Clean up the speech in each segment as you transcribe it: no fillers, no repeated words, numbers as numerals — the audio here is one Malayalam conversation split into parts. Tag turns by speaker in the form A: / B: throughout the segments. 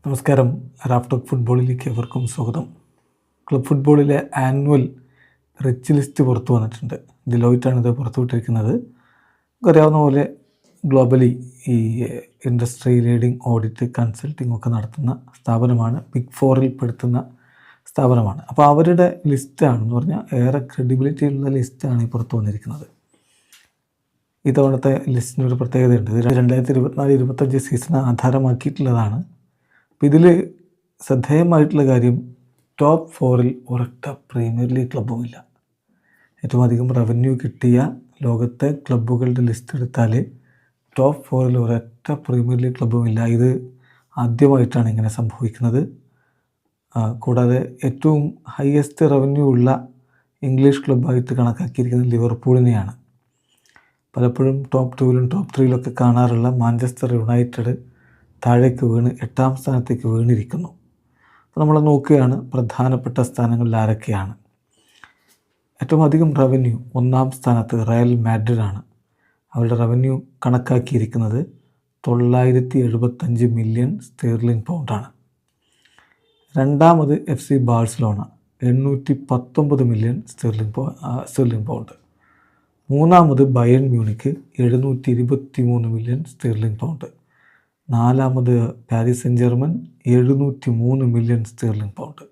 A: നമസ്കാരം. റാഫ്റ്റോക്ക് ഫുട്ബോളിലേക്ക് എവർക്കും സ്വാഗതം. ക്ലബ് ഫുട്ബോളിലെ ആനുവൽ റിച്ച് ലിസ്റ്റ് പുറത്തു വന്നിട്ടുണ്ട്. ഡിലോയിറ്റാണ് ഇത് പുറത്തുവിട്ടിരിക്കുന്നത്. അറിയാവുന്ന പോലെ ഗ്ലോബലി ഈ ഇൻഡസ്ട്രി ലീഡിംഗ് ഓഡിറ്റ് കൺസൾട്ടിംഗ് ഒക്കെ നടത്തുന്ന സ്ഥാപനമാണ്. ബിഗ് ഫോറിൽ പെടുത്തുന്ന സ്ഥാപനമാണ്. അപ്പോൾ അവരുടെ ലിസ്റ്റാണെന്ന് പറഞ്ഞാൽ ഏറെ ക്രെഡിബിലിറ്റി ഉള്ള ലിസ്റ്റാണ് ഈ പുറത്തു വന്നിരിക്കുന്നത്. ഇത്തവണത്തെ ലിസ്റ്റിനൊരു പ്രത്യേകതയുണ്ട്. ഇത് 2024-25 സീസൺ ആധാരമാക്കിയിട്ടുള്ളതാണ്. അപ്പോൾ ഇതിൽ ശ്രദ്ധേയമായിട്ടുള്ള കാര്യം ടോപ്പ് 4-ൽ ഒരൊറ്റ പ്രീമിയർ ലീഗ് ക്ലബ്ബുമില്ല. ഏറ്റവും അധികം റവന്യൂ കിട്ടിയ ലോകത്തെ ക്ലബ്ബുകളുടെ ലിസ്റ്റ് എടുത്താൽ ടോപ്പ് 4-ൽ ഒരൊറ്റ പ്രീമിയർ ലീഗ് ക്ലബ്ബുമില്ല. ഇത് ആദ്യമായിട്ടാണ് ഇങ്ങനെ സംഭവിക്കുന്നത്. കൂടാതെ ഏറ്റവും ഹയസ്റ്റ് റവന്യൂ ഉള്ള ഇംഗ്ലീഷ് ക്ലബ്ബായിട്ട് കണക്കാക്കിയിരിക്കുന്നത് ലിവർപൂളിനെയാണ്. പലപ്പോഴും ടോപ്പ് 2-ലും ടോപ്പ് 3-ലൊക്കെ കാണാറുള്ള മാഞ്ചസ്റ്റർ യുണൈറ്റഡ് താഴേക്ക് വീണ് 8ാം സ്ഥാനത്തേക്ക് വീണിരിക്കുന്നു. അപ്പോൾ നമ്മൾ നോക്കുകയാണ് പ്രധാനപ്പെട്ട സ്ഥാനങ്ങളിൽ ആരൊക്കെയാണ്. ഏറ്റവും അധികം റവന്യൂ 1ാം സ്ഥാനത്ത് റയൽ മാഡ്രിഡാണ്. അവരുടെ റവന്യൂ കണക്കാക്കിയിരിക്കുന്നത് 975 മില്യൺ സ്റ്റെർലിംഗ് പൗണ്ടാണ്. രണ്ടാമത് FC Barcelona 819 million sterling pound. മൂന്നാമത് Bayern Munich 723 million sterling pound. നാലാമത് Paris Saint Germain 703 million sterling pound.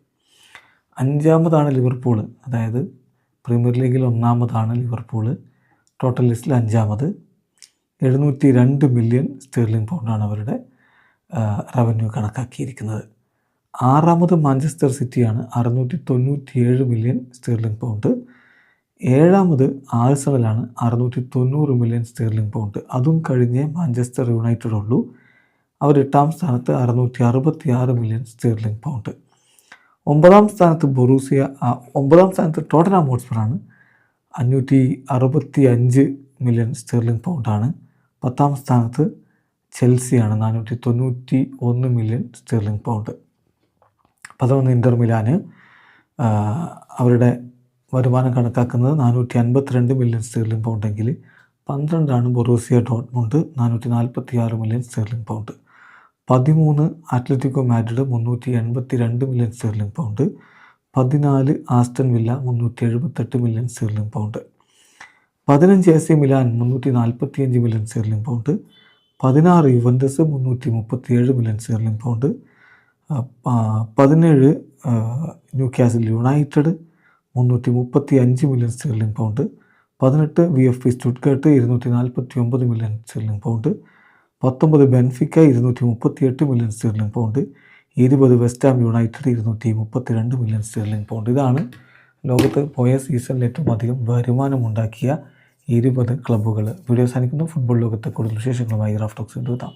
A: അഞ്ചാമതാണ് ലിവർപൂൾ, അതായത് പ്രീമിയർ ലീഗിൽ 1ാമതാണ് ലിവർപൂൾ. ടോട്ടൽ ലിസ്റ്റിൽ 5ാമത് 702 മില്യൺ സ്റ്റെർലിംഗ് പൗണ്ടാണ് അവരുടെ റവന്യൂ കണക്കാക്കിയിരിക്കുന്നത്. 6ാമത് മാഞ്ചസ്റ്റർ സിറ്റിയാണ് 697 മില്യൺ സ്റ്റെർലിംഗ് പൗണ്ട്. 7ാമത് ആഴ്സണലാണ് 690 മില്യൺ സ്റ്റെർലിംഗ് പൗണ്ട്. അതും കഴിഞ്ഞ് മാഞ്ചസ്റ്റർ യുണൈറ്റഡ് ഉള്ളൂ. അവർ 8ാം സ്ഥാനത്ത് 666 മില്യൺ സ്റ്റെർലിംഗ് പൗണ്ട്. 9ാം സ്ഥാനത്ത് 9ാം സ്ഥാനത്ത് ടോട്ടൻഹാം ഹോട്ട്സ്പറാണ് 565 മില്യൺ സ്റ്റെർലിംഗ് പൗണ്ടാണ്. 10ാം സ്ഥാനത്ത് ചെൽസിയാണ് 491 മില്യൺ സ്റ്റെർലിംഗ് പൗണ്ട്. 11 ഇൻ്റർ മിലാന് അവരുടെ വരുമാനം കണക്കാക്കുന്നത് 452 മില്യൺ സ്റ്റെർലിംഗ് പൗണ്ടെങ്കിൽ 12ാണ് Borussia Dortmund 446 million sterling pound. 13 Atletico Madrid 382 million sterling pound. 14 Aston Villa 378 million sterling pound. 15 AC Milan 345 million sterling pound. 16 Juventus 337 million sterling pound. 17 Newcastle United 335 million sterling pound. 18 VfB സ്റ്റുട്ട്ഗർട്ട് 249 million sterling pound. 19 Benfica 238 million sterling pound. 20 West Ham United 232 million sterling pound. ഇതാണ് ലോകത്ത് പോയ സീസണിൽ ഏറ്റവും അധികം വരുമാനമുണ്ടാക്കിയ 20 ക്ലബ്ബുകൾ. വീഡിയോ അവസാനിക്കുന്നു. ഫുട്ബോൾ ലോകത്തെ കൂടുതൽ വിശേഷങ്ങളുമായി റാഫ്റ്റോക്സ് എത്താം.